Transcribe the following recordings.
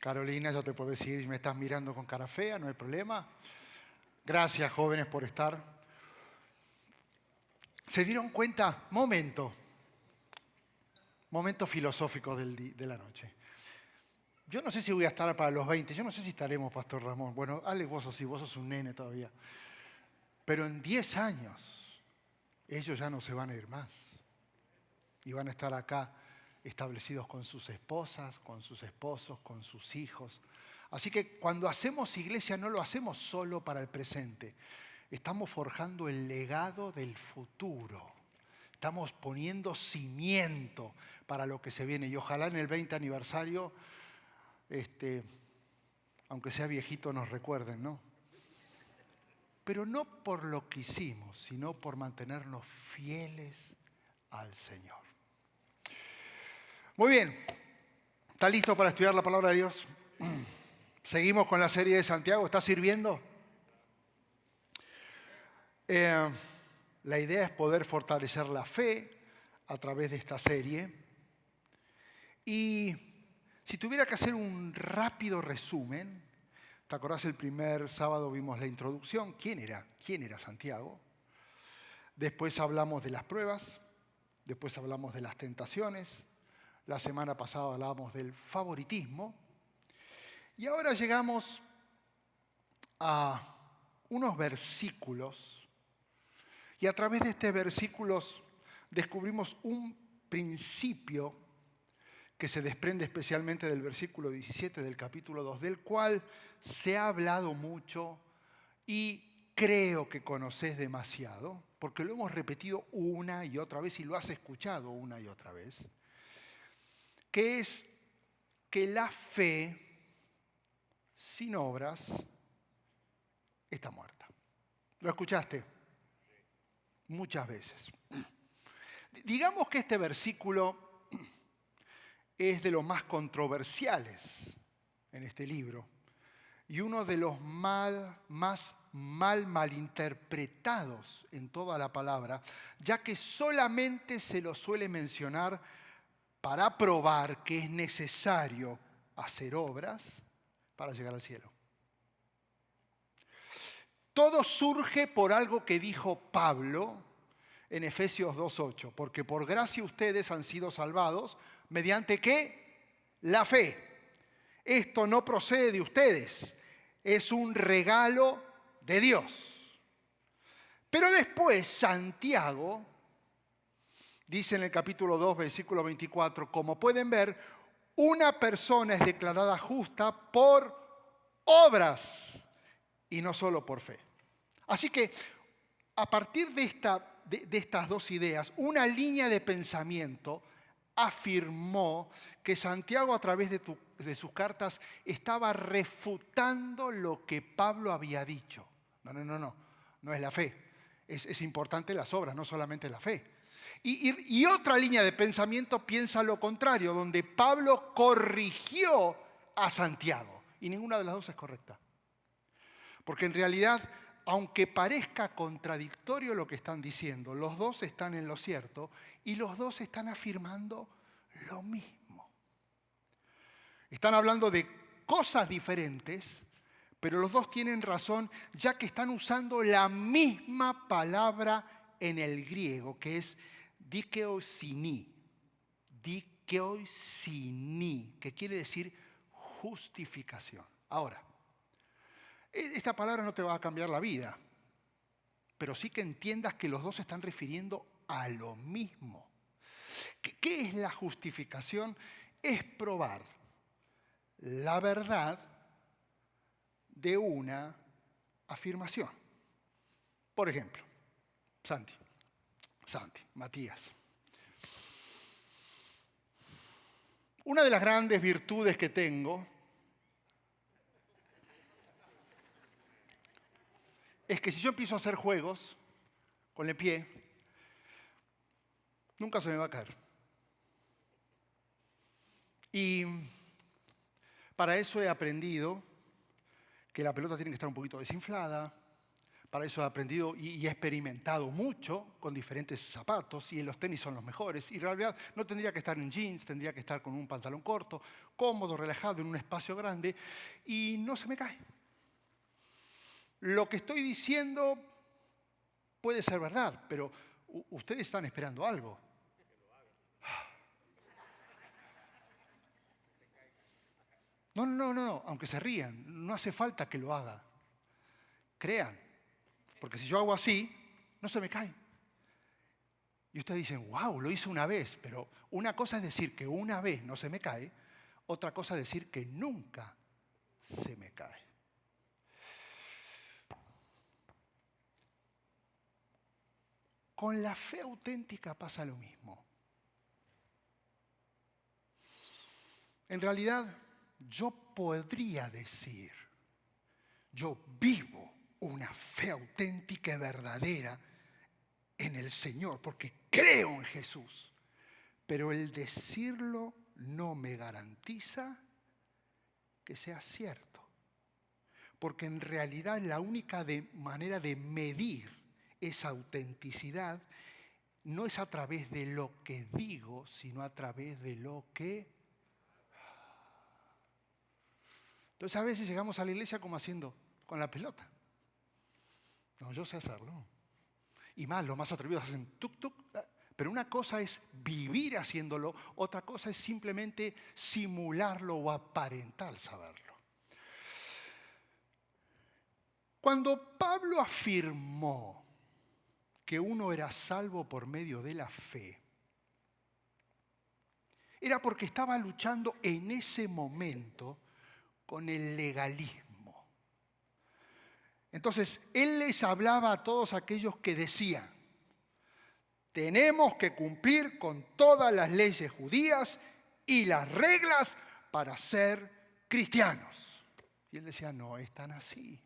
Carolina, ya te puedo decir, me estás mirando con cara fea, no hay problema. Gracias, jóvenes, por estar. ¿Se dieron cuenta? Momento filosófico de la noche. Yo no sé si voy a estar para los 20, yo no sé si estaremos, Pastor Ramón. Bueno, Alex, vos sos un nene todavía. Pero en 10 años, ellos ya no se van a ir más. Y van a estar acá establecidos con sus esposas, con sus esposos, con sus hijos. Así que cuando hacemos iglesia no lo hacemos solo para el presente. Estamos forjando el legado del futuro. Estamos poniendo cimiento para lo que se viene. Y ojalá en el 20 aniversario, aunque sea viejito, nos recuerden, ¿no? Pero no por lo que hicimos, sino por mantenernos fieles al Señor. Muy bien. ¿Está listo para estudiar la palabra de Dios? Seguimos con la serie de Santiago. ¿Está sirviendo? La idea es poder fortalecer la fe a través de esta serie. Y si tuviera que hacer un rápido resumen, ¿te acordás el primer sábado vimos la introducción? ¿Quién era Santiago? Después hablamos de las pruebas, después hablamos de las tentaciones, la semana pasada hablábamos del favoritismo y ahora llegamos a unos versículos y a través de estos versículos descubrimos un principio que se desprende especialmente del versículo 17 del capítulo 2, del cual se ha hablado mucho y creo que conocés demasiado, porque lo hemos repetido una y otra vez y lo has escuchado una y otra vez, que es que la fe sin obras está muerta. ¿Lo escuchaste? Muchas veces. Digamos que este versículo es de los más controversiales en este libro y uno de los más malinterpretados en toda la palabra, ya que solamente se lo suele mencionar para probar que es necesario hacer obras para llegar al cielo. Todo surge por algo que dijo Pablo en Efesios 2:8, porque por gracia ustedes han sido salvados, ¿mediante qué? La fe. Esto no procede de ustedes, es un regalo de Dios. Pero después Santiago dice en el capítulo 2, versículo 24, como pueden ver, una persona es declarada justa por obras y no solo por fe. Así que a partir de estas dos ideas, una línea de pensamiento afirmó que Santiago a través de sus cartas estaba refutando lo que Pablo había dicho. No es la fe. Es importante las obras, no solamente la fe. Y otra línea de pensamiento piensa lo contrario, donde Pablo corrigió a Santiago. Y ninguna de las dos es correcta. Porque en realidad, aunque parezca contradictorio lo que están diciendo, los dos están en lo cierto y los dos están afirmando lo mismo. Están hablando de cosas diferentes, pero los dos tienen razón, ya que están usando la misma palabra en el griego, que es dikeosini, que quiere decir justificación. Ahora, esta palabra no te va a cambiar la vida, pero sí que entiendas que los dos se están refiriendo a lo mismo. ¿Qué es la justificación? Es probar la verdad de una afirmación. Por ejemplo, Santi, Matías. Una de las grandes virtudes que tengo es que si yo empiezo a hacer juegos con el pie, nunca se me va a caer. Y para eso he aprendido que la pelota tiene que estar un poquito desinflada, Para eso he aprendido y he experimentado mucho con diferentes zapatos y los tenis son los mejores. Y en realidad no tendría que estar en jeans, tendría que estar con un pantalón corto, cómodo, relajado, en un espacio grande y no se me cae. Lo que estoy diciendo puede ser verdad, pero ustedes están esperando algo. No, aunque se rían, no hace falta que lo haga. Crean, porque si yo hago así, no se me cae. Y ustedes dicen, wow, lo hice una vez, pero una cosa es decir que una vez no se me cae, otra cosa es decir que nunca se me cae. Con la fe auténtica pasa lo mismo. En realidad, yo podría decir, yo vivo una fe auténtica y verdadera en el Señor, porque creo en Jesús. Pero el decirlo no me garantiza que sea cierto. Porque en realidad la única manera de medir esa autenticidad no es a través de lo que digo, sino a través de lo que... Entonces a veces llegamos a la iglesia como haciendo con la pelota. No, yo sé hacerlo. Y más, los más atrevidos hacen tuk tuk. Pero una cosa es vivir haciéndolo, otra cosa es simplemente simularlo o aparentar saberlo. Cuando Pablo afirmó que uno era salvo por medio de la fe, era porque estaba luchando en ese momento con el legalismo. Entonces, él les hablaba a todos aquellos que decían, tenemos que cumplir con todas las leyes judías y las reglas para ser cristianos. Y él decía, no es tan así.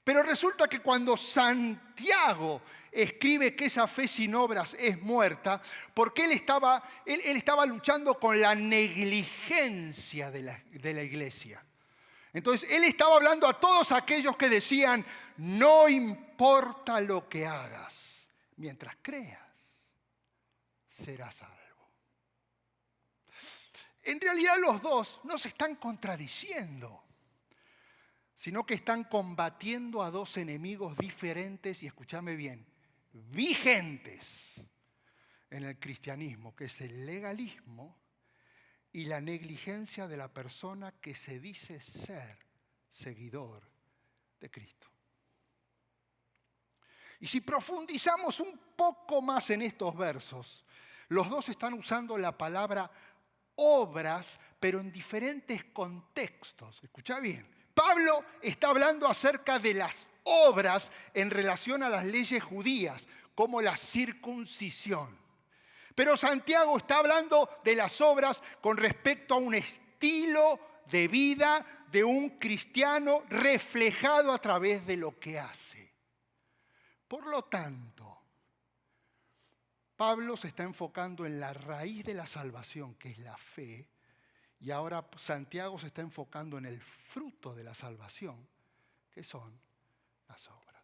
Pero resulta que cuando Santiago escribe que esa fe sin obras es muerta, porque él estaba luchando con la negligencia de la iglesia. Entonces, él estaba hablando a todos aquellos que decían, no importa lo que hagas, mientras creas, serás salvo. En realidad los dos no se están contradiciendo, sino que están combatiendo a dos enemigos diferentes, y escúchame bien, vigentes en el cristianismo, que es el legalismo y la negligencia de la persona que se dice ser seguidor de Cristo. Y si profundizamos un poco más en estos versos, los dos están usando la palabra obras, pero en diferentes contextos. Escucha bien. Pablo está hablando acerca de las obras en relación a las leyes judías, como la circuncisión. Pero Santiago está hablando de las obras con respecto a un estilo de vida de un cristiano reflejado a través de lo que hace. Por lo tanto, Pablo se está enfocando en la raíz de la salvación, que es la fe, y ahora Santiago se está enfocando en el fruto de la salvación, que son las obras.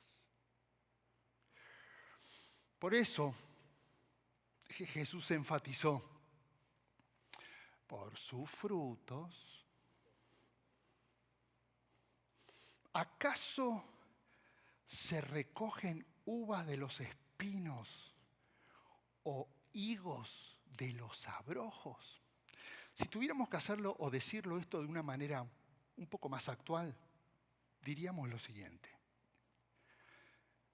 Por eso Jesús enfatizó, por sus frutos, ¿acaso se recogen uvas de los espinos o higos de los abrojos? Si tuviéramos que hacerlo o decirlo esto de una manera un poco más actual, diríamos lo siguiente.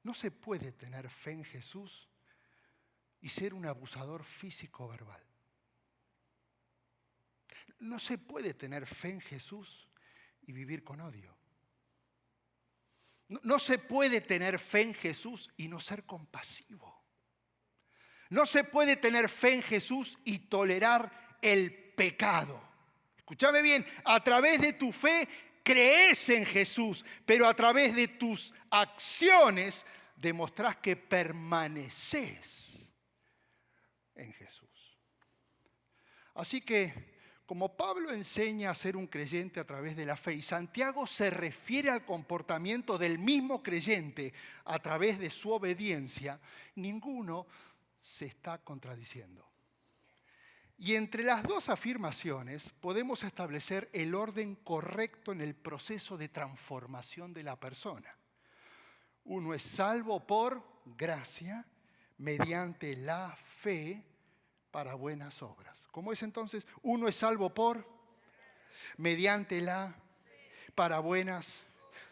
No se puede tener fe en Jesús y ser un abusador físico verbal. No se puede tener fe en Jesús y vivir con odio. No se puede tener fe en Jesús y no ser compasivo. No se puede tener fe en Jesús y tolerar el pecado. Escúchame bien, a través de tu fe crees en Jesús, pero a través de tus acciones demostrás que permaneces en Jesús. Así que como Pablo enseña a ser un creyente a través de la fe y Santiago se refiere al comportamiento del mismo creyente a través de su obediencia, ninguno se está contradiciendo. Y entre las dos afirmaciones podemos establecer el orden correcto en el proceso de transformación de la persona. Uno es salvo por gracia mediante la fe para buenas obras. ¿Cómo es entonces? Uno es salvo por, mediante la, para buenas.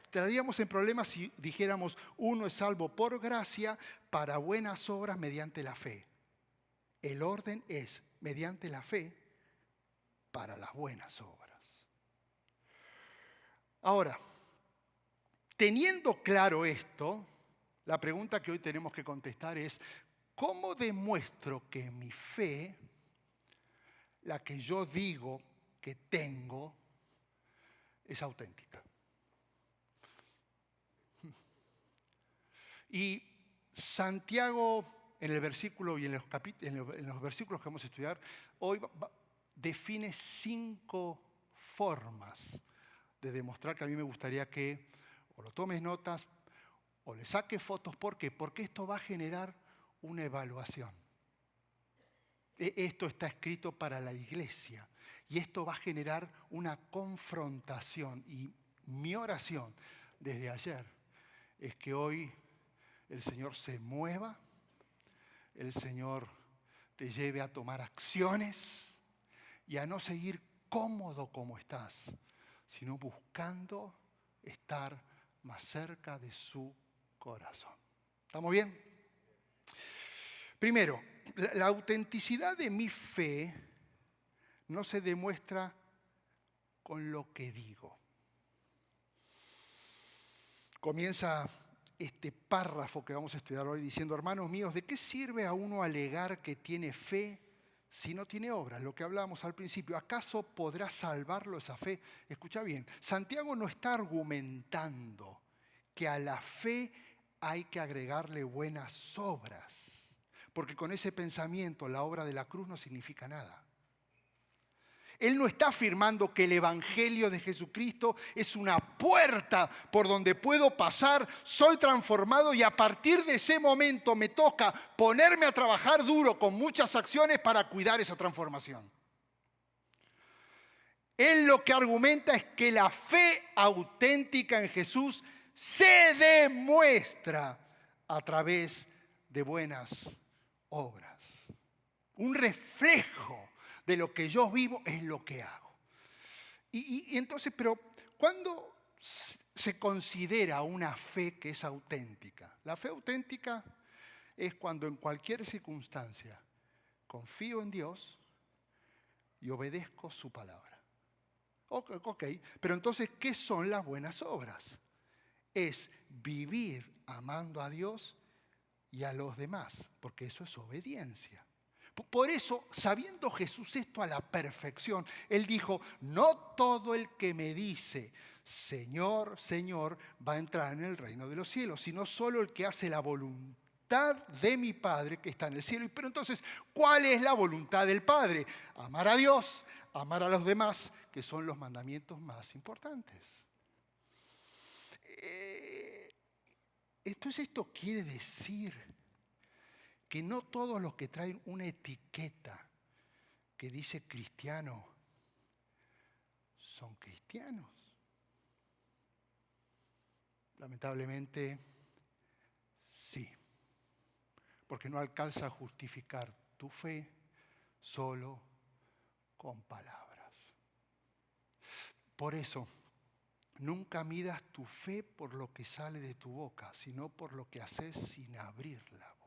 Estaríamos en problemas si dijéramos uno es salvo por gracia para buenas obras mediante la fe. El orden es mediante la fe para las buenas obras. Ahora, teniendo claro esto, la pregunta que hoy tenemos que contestar es, ¿cómo demuestro que mi fe, la que yo digo que tengo, es auténtica? Y Santiago, en el versículo y en los versículos que vamos a estudiar, hoy define 5 formas de demostrar que a mí me gustaría que o lo tomes notas o le saques fotos. ¿Por qué? Porque esto va a generar una evaluación. Esto está escrito para la iglesia y esto va a generar una confrontación. Y mi oración desde ayer es que hoy el Señor se mueva, el Señor te lleve a tomar acciones y a no seguir cómodo como estás, sino buscando estar más cerca de su corazón. ¿Estamos bien? Primero, la autenticidad de mi fe no se demuestra con lo que digo. Comienza este párrafo que vamos a estudiar hoy diciendo, hermanos míos, ¿de qué sirve a uno alegar que tiene fe si no tiene obras? Lo que hablábamos al principio, ¿acaso podrá salvarlo esa fe? Escucha bien, Santiago no está argumentando que a la fe hay que agregarle buenas obras, porque con ese pensamiento la obra de la cruz no significa nada. Él no está afirmando que el Evangelio de Jesucristo es una puerta por donde puedo pasar, soy transformado y a partir de ese momento me toca ponerme a trabajar duro con muchas acciones para cuidar esa transformación. Él lo que argumenta es que la fe auténtica en Jesús se demuestra a través de buenas obras. Un reflejo de lo que yo vivo es lo que hago. Y entonces, pero ¿cuándo se considera una fe que es auténtica? La fe auténtica es cuando en cualquier circunstancia confío en Dios y obedezco su palabra. Ok, pero entonces, ¿qué son las buenas obras? Es vivir amando a Dios y a los demás, porque eso es obediencia. Por eso, sabiendo Jesús esto a la perfección, Él dijo, no todo el que me dice, Señor, Señor, va a entrar en el reino de los cielos, sino solo el que hace la voluntad de mi Padre que está en el cielo. Pero entonces, ¿cuál es la voluntad del Padre? Amar a Dios, amar a los demás, que son los mandamientos más importantes. Entonces, esto quiere decir que no todos los que traen una etiqueta que dice cristiano son cristianos. Lamentablemente, sí, porque no alcanza a justificar tu fe solo con palabras. Por eso, nunca midas tu fe por lo que sale de tu boca, sino por lo que haces sin abrirla.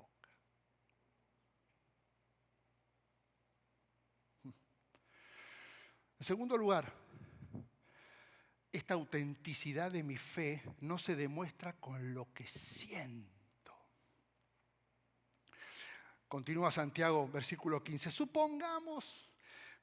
En segundo lugar, esta autenticidad de mi fe no se demuestra con lo que siento. Continúa Santiago, versículo 15. Supongamos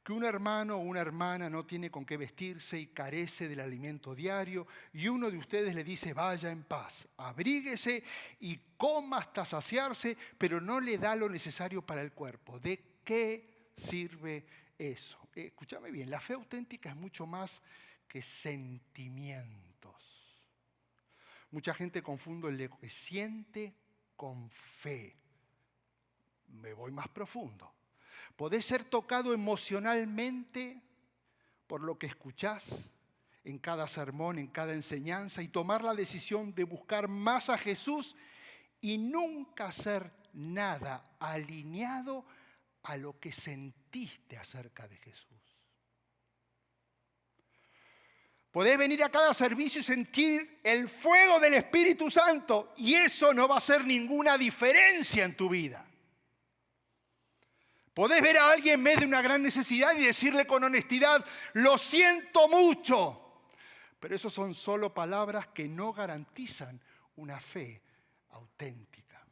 que un hermano o una hermana no tiene con qué vestirse y carece del alimento diario y uno de ustedes le dice, vaya en paz, abríguese y coma hasta saciarse, pero no le da lo necesario para el cuerpo. ¿De qué sirve eso? escúchame bien, la fe auténtica es mucho más que sentimientos. Mucha gente confunde lo que siente con fe. Me voy más profundo. Podés ser tocado emocionalmente por lo que escuchás en cada sermón, en cada enseñanza, y tomar la decisión de buscar más a Jesús y nunca hacer nada alineado a lo que sentiste acerca de Jesús. Podés venir a cada servicio y sentir el fuego del Espíritu Santo y eso no va a hacer ninguna diferencia en tu vida. Podés ver a alguien en medio de una gran necesidad y decirle con honestidad, lo siento mucho. Pero eso son solo palabras que no garantizan una fe auténtica.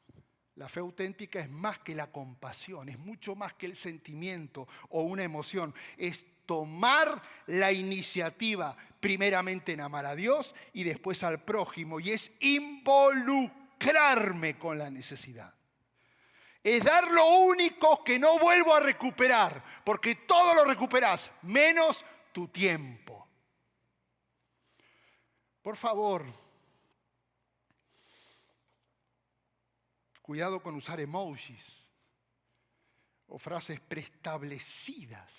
La fe auténtica es más que la compasión, es mucho más que el sentimiento o una emoción. Es tomar la iniciativa primeramente en amar a Dios y después al prójimo. Y es involucrarme con la necesidad. Es dar lo único que no vuelvo a recuperar, porque todo lo recuperás, menos tu tiempo. Por favor, cuidado con usar emojis o frases preestablecidas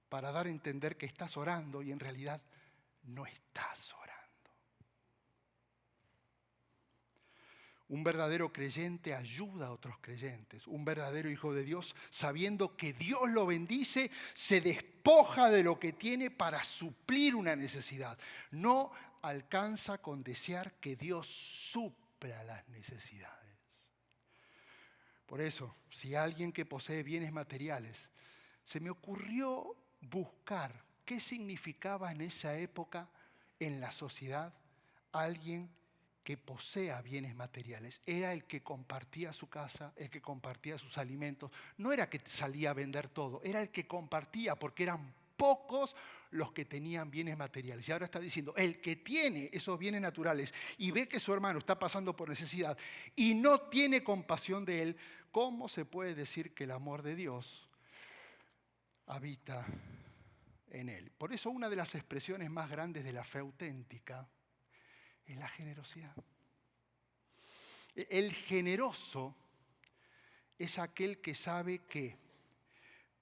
para dar a entender que estás orando y en realidad no estás orando. Un verdadero creyente ayuda a otros creyentes. Un verdadero hijo de Dios, sabiendo que Dios lo bendice, se despoja de lo que tiene para suplir una necesidad. No alcanza con desear que Dios supla las necesidades. Por eso, si alguien que posee bienes materiales, se me ocurrió buscar qué significaba en esa época en la sociedad alguien que posea bienes materiales. Era el que compartía su casa, el que compartía sus alimentos. No era que salía a vender todo, era el que compartía, porque eran pocos los que tenían bienes materiales. Y ahora está diciendo, el que tiene esos bienes naturales y ve que su hermano está pasando por necesidad y no tiene compasión de él, ¿cómo se puede decir que el amor de Dios habita en él? Por eso una de las expresiones más grandes de la fe auténtica es la generosidad. El generoso es aquel que sabe que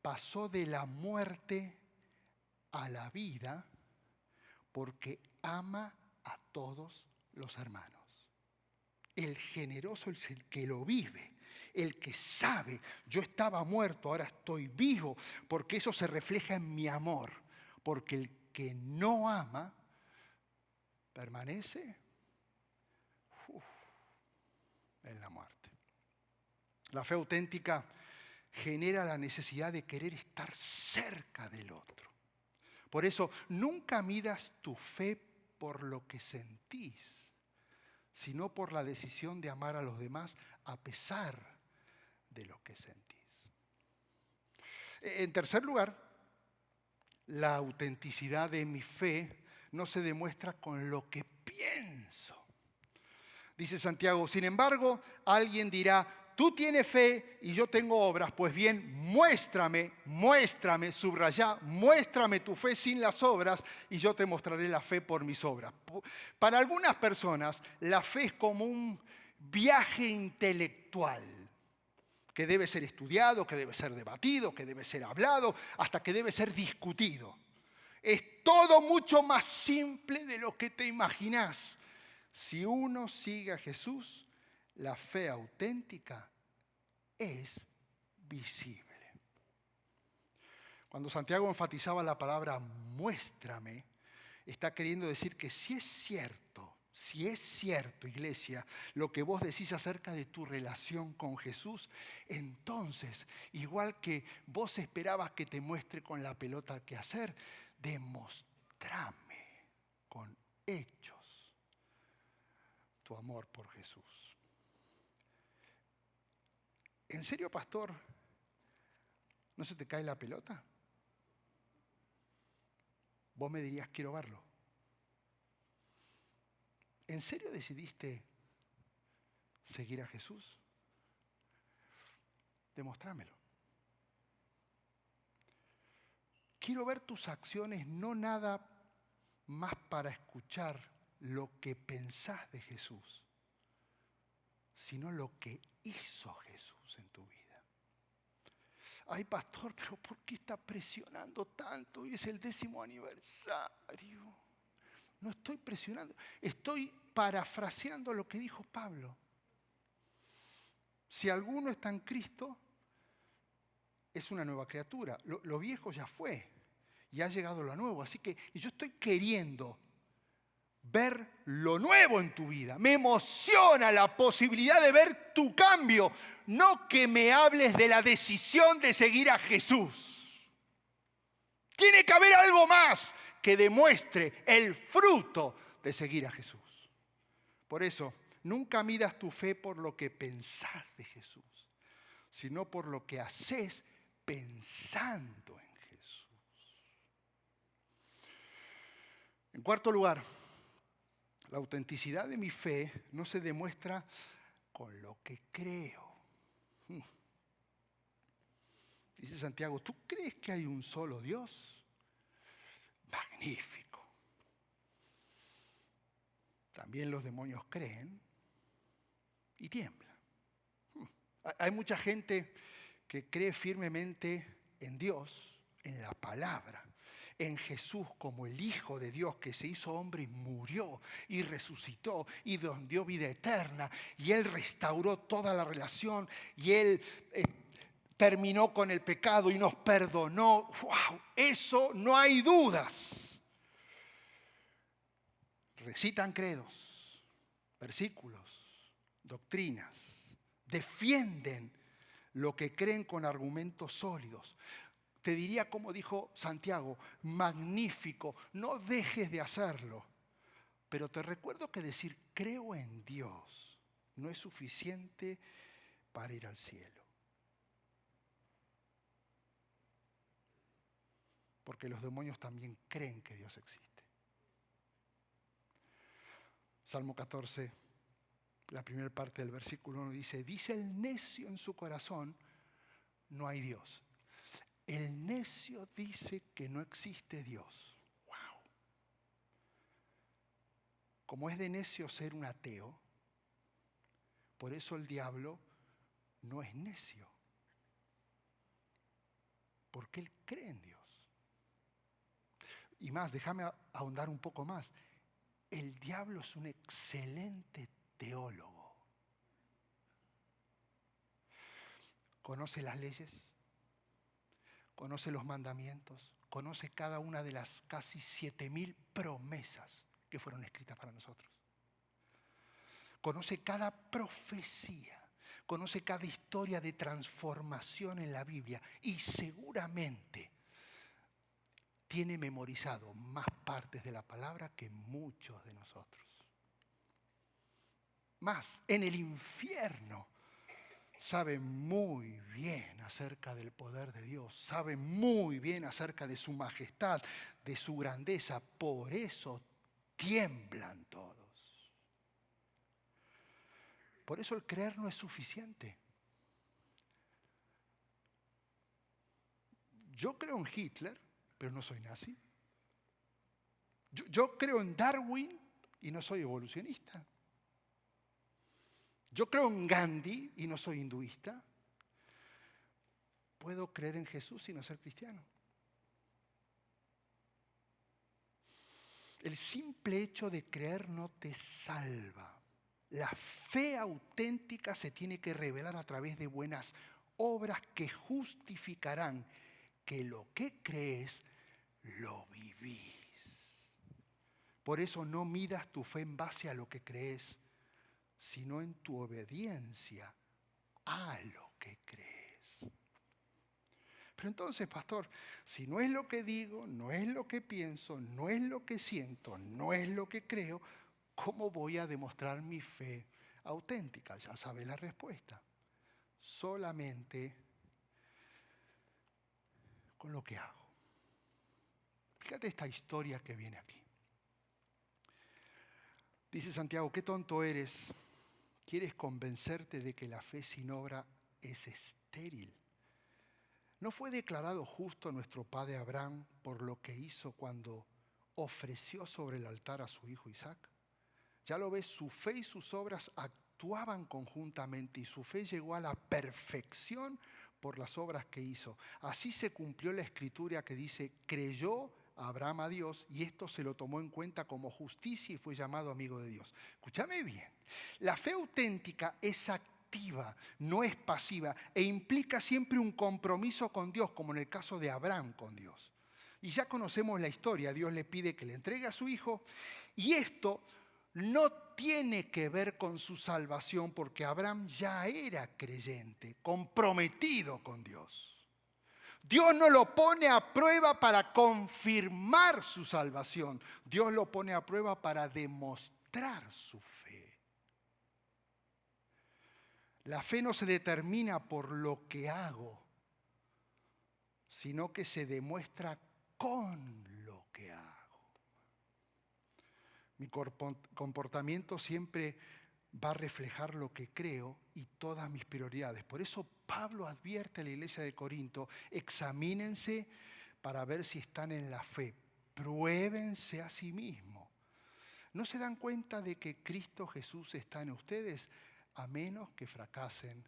pasó de la muerte a la vida porque ama a todos los hermanos. El generoso es el que lo vive, el que sabe, yo estaba muerto, ahora estoy vivo, porque eso se refleja en mi amor, porque el que no ama permanece en la muerte. La fe auténtica genera la necesidad de querer estar cerca del otro. Por eso, nunca midas tu fe por lo que sentís, sino por la decisión de amar a los demás a pesar de lo que sentís. En tercer lugar, la autenticidad de mi fe no se demuestra con lo que pienso. Dice Santiago, sin embargo, alguien dirá, tú tienes fe y yo tengo obras. Pues bien, muéstrame, subrayá, muéstrame tu fe sin las obras y yo te mostraré la fe por mis obras. Para algunas personas, la fe es como un viaje intelectual que debe ser estudiado, que debe ser debatido, que debe ser hablado, hasta que debe ser discutido. Es todo mucho más simple de lo que te imaginás. Si uno sigue a Jesús, la fe auténtica es visible. Cuando Santiago enfatizaba la palabra muéstrame, está queriendo decir que si es cierto, iglesia, lo que vos decís acerca de tu relación con Jesús, entonces, igual que vos esperabas que te muestre con la pelota qué hacer, demostrame con hechos tu amor por Jesús. ¿En serio, pastor? ¿No se te cae la pelota? Vos me dirías, quiero verlo. ¿En serio decidiste seguir a Jesús? Demostrámelo. quiero ver tus acciones, no nada más para escuchar lo que pensás de Jesús, sino lo que hizo Jesús en tu vida. Ay, pastor, pero ¿por qué está presionando tanto? Hoy es el 10º aniversario. No estoy presionando, estoy parafraseando lo que dijo Pablo. Si alguno está en Cristo, es una nueva criatura. Lo viejo ya fue y ha llegado lo nuevo. Así que yo estoy queriendo ver lo nuevo en tu vida. Me emociona la posibilidad de ver tu cambio. No que me hables de la decisión de seguir a Jesús. Tiene que haber algo más que demuestre el fruto de seguir a Jesús. Por eso, nunca midas tu fe por lo que pensás de Jesús, sino por lo que haces pensando en Jesús. En cuarto lugar, la autenticidad de mi fe no se demuestra con lo que creo. Dice Santiago, ¿tú crees que hay un solo Dios? Magnífico. También los demonios creen y tiemblan. Hay mucha gente que cree firmemente en Dios, en la palabra, en Jesús como el Hijo de Dios que se hizo hombre y murió y resucitó y nos dio vida eterna y Él restauró toda la relación y Él terminó con el pecado y nos perdonó. ¡Wow! Eso no hay dudas. Recitan credos, versículos, doctrinas, defienden lo que creen con argumentos sólidos. Te diría como dijo Santiago, magnífico, no dejes de hacerlo. Pero te recuerdo que decir creo en Dios no es suficiente para ir al cielo. Porque los demonios también creen que Dios existe. Salmo 14, la primera parte del versículo 1 dice el necio en su corazón, no hay Dios. El necio dice que no existe Dios. ¡Wow! Como es de necio ser un ateo, por eso el diablo no es necio. Porque él cree en Dios. Y más, déjame ahondar un poco más. El diablo es un excelente teólogo. Conoce las leyes, conoce los mandamientos, conoce cada una de las casi 7.000 promesas que fueron escritas para nosotros. Conoce cada profecía, conoce cada historia de transformación en la Biblia y seguramente tiene memorizado más partes de la palabra que muchos de nosotros. Más, en el infierno sabe muy bien acerca del poder de Dios, sabe muy bien acerca de su majestad, de su grandeza, por eso tiemblan todos. Por eso el creer no es suficiente. Yo creo en Hitler, pero no soy nazi. Yo creo en Darwin y no soy evolucionista. Yo creo en Gandhi y no soy hinduista. Puedo creer en Jesús y no ser cristiano. El simple hecho de creer no te salva. La fe auténtica se tiene que revelar a través de buenas obras que justificarán que lo que crees lo vivís. Por eso no midas tu fe en base a lo que crees, sino en tu obediencia a lo que crees. Pero entonces, pastor, si no es lo que digo, no es lo que pienso, no es lo que siento, no es lo que creo, ¿cómo voy a demostrar mi fe auténtica? Ya sabes la respuesta. Solamente con lo que hago. Fíjate esta historia que viene aquí. Dice Santiago, qué tonto eres. ¿Quieres convencerte de que la fe sin obra es estéril? ¿No fue declarado justo nuestro padre Abraham por lo que hizo cuando ofreció sobre el altar a su hijo Isaac? Ya lo ves, su fe y sus obras actuaban conjuntamente y su fe llegó a la perfección por las obras que hizo. Así se cumplió la escritura que dice, creyó Abraham a Dios y esto se lo tomó en cuenta como justicia y fue llamado amigo de Dios. Escúchame bien, la fe auténtica es activa, no es pasiva e implica siempre un compromiso con Dios, como en el caso de Abraham con Dios. Y ya conocemos la historia, Dios le pide que le entregue a su hijo y esto no tiene que ver con su salvación porque Abraham ya era creyente, comprometido con Dios. Dios no lo pone a prueba para confirmar su salvación. Dios lo pone a prueba para demostrar su fe. La fe no se determina por lo que hago, sino que se demuestra con lo que hago. Mi comportamiento siempre va a reflejar lo que creo y todas mis prioridades. Por eso Pablo advierte a la iglesia de Corinto, examínense para ver si están en la fe, pruébense a sí mismos. ¿No se dan cuenta de que Cristo Jesús está en ustedes a menos que fracasen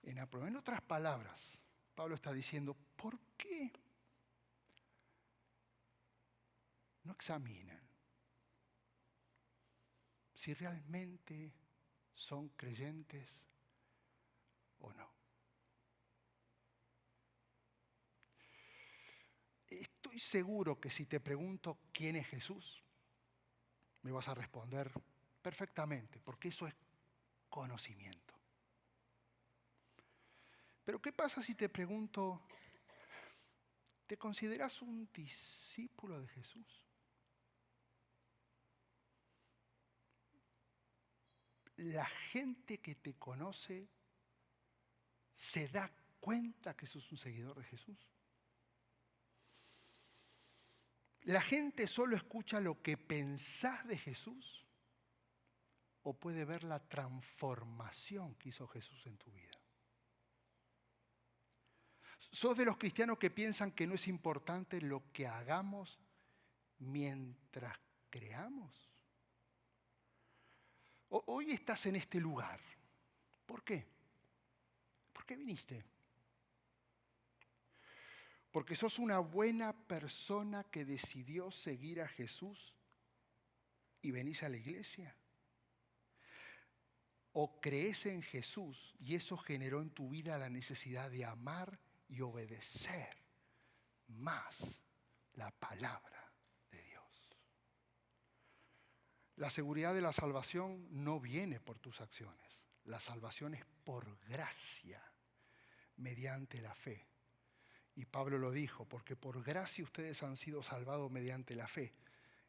en la prueba? En otras palabras, Pablo está diciendo, ¿por qué no examinan si realmente son creyentes o no? Estoy seguro que si te pregunto quién es Jesús, me vas a responder perfectamente, porque eso es conocimiento. Pero ¿qué pasa si te pregunto, ¿te consideras un discípulo de Jesús? La gente que te conoce se da cuenta que sos un seguidor de Jesús. La gente solo escucha lo que pensás de Jesús o puede ver la transformación que hizo Jesús en tu vida. ¿Sos de los cristianos que piensan que no es importante lo que hagamos mientras creamos? Hoy estás en este lugar. ¿Por qué? ¿Por qué viniste? ¿Porque sos una buena persona que decidió seguir a Jesús y venís a la iglesia? ¿O crees en Jesús y eso generó en tu vida la necesidad de amar y obedecer más la palabra de Dios? La seguridad de la salvación no viene por tus acciones. La salvación es por gracia, mediante la fe. Y Pablo lo dijo, porque por gracia ustedes han sido salvados mediante la fe.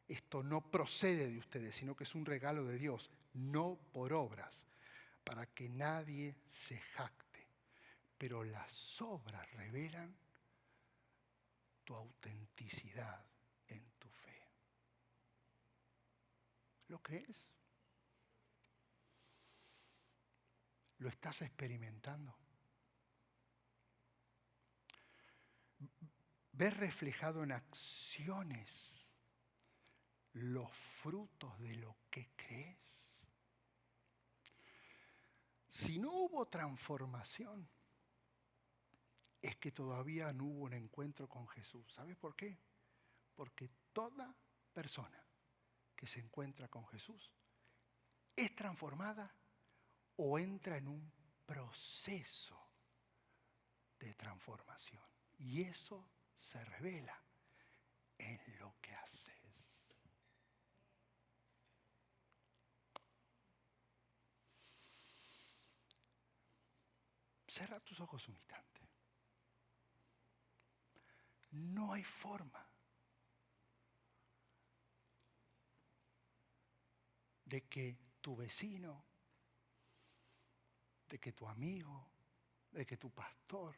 Esto no procede de ustedes, sino que es un regalo de Dios, no por obras, para que nadie se jacte. Pero las obras revelan tu autenticidad en tu fe. ¿Lo crees? ¿Lo estás experimentando? ¿Ves reflejado en acciones los frutos de lo que crees? Si no hubo transformación, es que todavía no hubo un encuentro con Jesús. ¿Sabes por qué? Porque toda persona que se encuentra con Jesús es transformada o entra en un proceso de transformación. Y eso se revela en lo que haces. Cierra tus ojos un instante. No hay forma de que tu vecino, de que tu amigo, de que tu pastor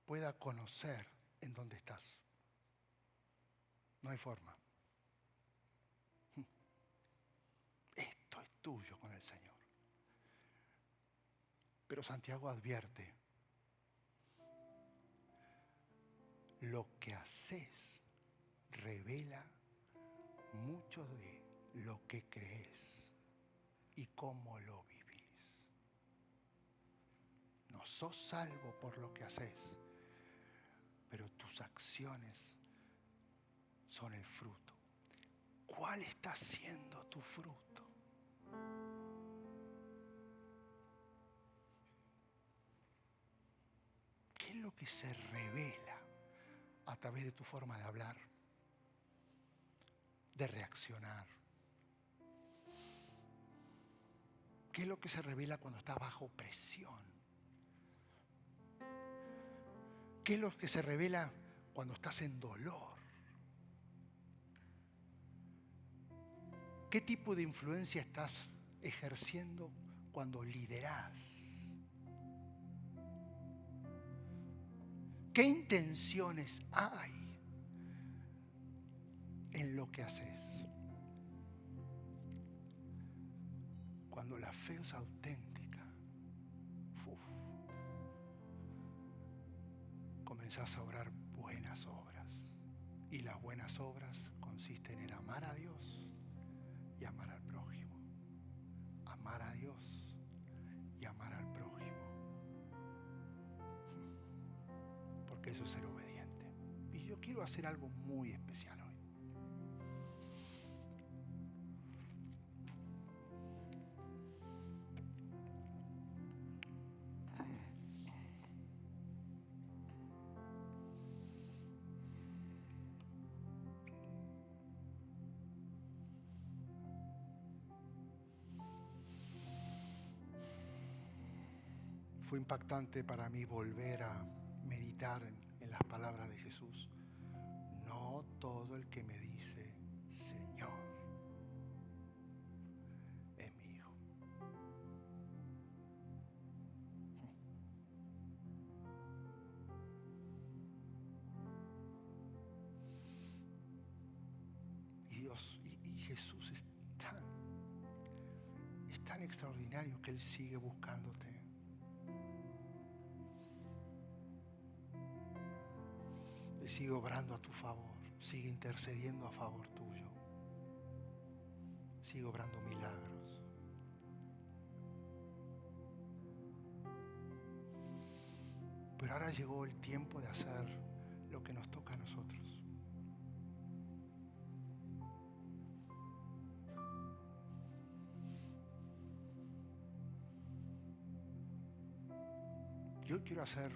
pueda conocer en dónde estás. No hay forma. Esto es tuyo con el Señor. Pero Santiago advierte, lo que haces revela mucho de lo que crees y cómo lo vivís. No sos salvo por lo que haces, pero tus acciones son el fruto. ¿Cuál está siendo tu fruto? ¿Qué es lo que se revela a través de tu forma de hablar, de reaccionar? ¿Qué es lo que se revela cuando estás bajo presión? ¿Qué es lo que se revela cuando estás en dolor? ¿Qué tipo de influencia estás ejerciendo cuando liderás? ¿Qué intenciones hay en lo que haces? Cuando la fe es auténtica, comenzás a obrar buenas obras. Y las buenas obras consisten en amar a Dios y amar al prójimo. Amar a Dios y amar al prójimo. Porque eso es ser obediente. Y yo quiero hacer algo muy especial hoy. Fue impactante para mí volver a meditar en las palabras de Jesús. No todo el que me dice Señor es mi hijo. Y Dios y Jesús es tan extraordinario que Él sigue buscándote. Él sigue obrando a tu favor, sigue intercediendo a favor tuyo, sigue obrando milagros. Pero ahora llegó el tiempo de hacer lo que nos toca a nosotros. Yo quiero hacer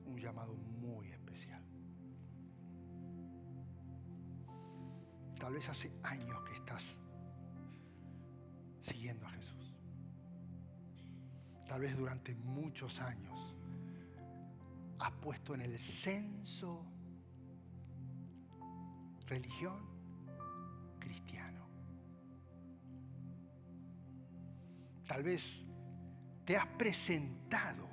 un llamado muy especial. Tal vez hace años que estás siguiendo a Jesús. Tal vez durante muchos años has puesto en el censo religión cristiano. Tal vez te has presentado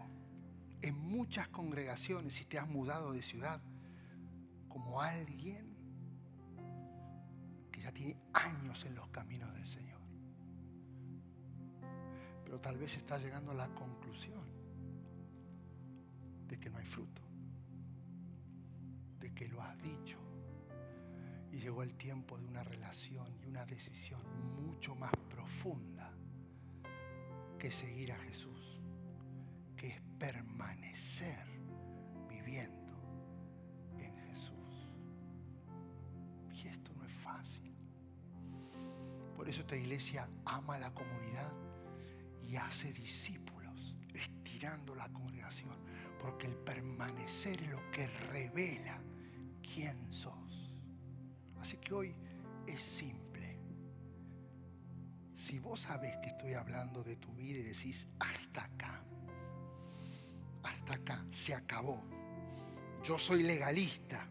en muchas congregaciones y te has mudado de ciudad como alguien que ya tiene años en los caminos del Señor. Pero tal vez estás llegando a la conclusión de que no hay fruto, de que lo has dicho. Y llegó el tiempo de una relación y una decisión mucho más profunda que seguir a Jesús, que es permanecer viviendo en Jesús. Y esto no es fácil. Por eso esta iglesia ama a la comunidad y hace discípulos, estirando la congregación, porque el permanecer es lo que revela quién sos. Así que hoy es simple. Si vos sabés que estoy hablando de tu vida y decís hasta acá, se acabó, yo soy legalista,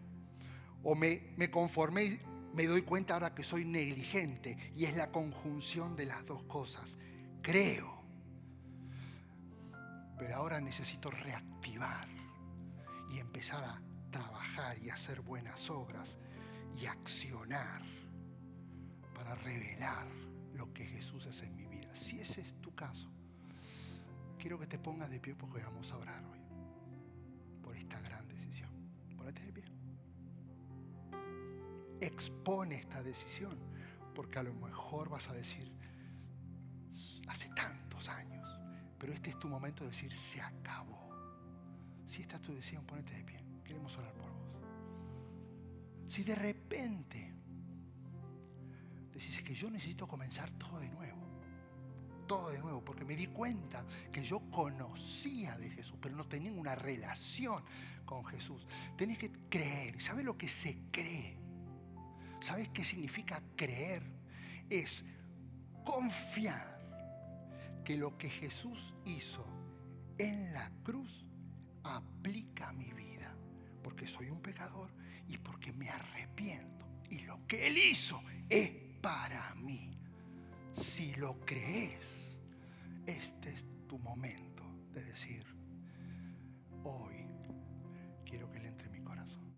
o me conformé y me doy cuenta ahora que soy negligente, y es la conjunción de las dos cosas. Creo, pero ahora necesito reactivar y empezar a trabajar y hacer buenas obras y accionar para revelar lo que Jesús es en mi vida. Si ese es tu caso, quiero que te pongas de pie porque vamos a orar hoy por esta gran decisión. Ponete de pie. Expone esta decisión, porque a lo mejor vas a decir, hace tantos años, pero este es tu momento de decir, se acabó. Si esta es tu decisión, ponete de pie. Queremos orar por vos. Si de repente decís que yo necesito comenzar todo de nuevo, porque me di cuenta que yo conocía de Jesús, pero no tenía una relación con Jesús. Tenés que creer. ¿Sabes lo que se cree? ¿Sabes qué significa creer? Es confiar que lo que Jesús hizo en la cruz aplica a mi vida, porque soy un pecador y porque me arrepiento, y lo que Él hizo es para mí. Si lo crees, este es tu momento de decir, hoy quiero que Él entre en mi corazón.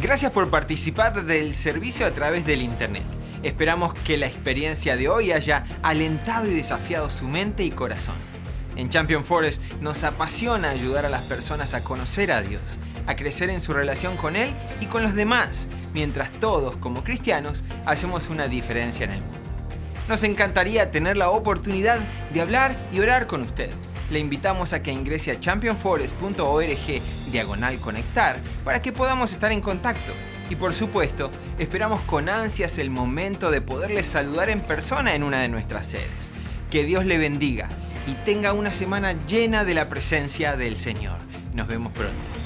Gracias por participar del servicio a través del internet. Esperamos que la experiencia de hoy haya alentado y desafiado su mente y corazón. En Champion Forest nos apasiona ayudar a las personas a conocer a Dios, a crecer en su relación con Él y con los demás, mientras todos, como cristianos, hacemos una diferencia en el mundo. Nos encantaría tener la oportunidad de hablar y orar con usted. Le invitamos a que ingrese a championforest.org/conectar para que podamos estar en contacto. Y por supuesto, esperamos con ansias el momento de poderle saludar en persona en una de nuestras sedes. Que Dios le bendiga y tenga una semana llena de la presencia del Señor. Nos vemos pronto.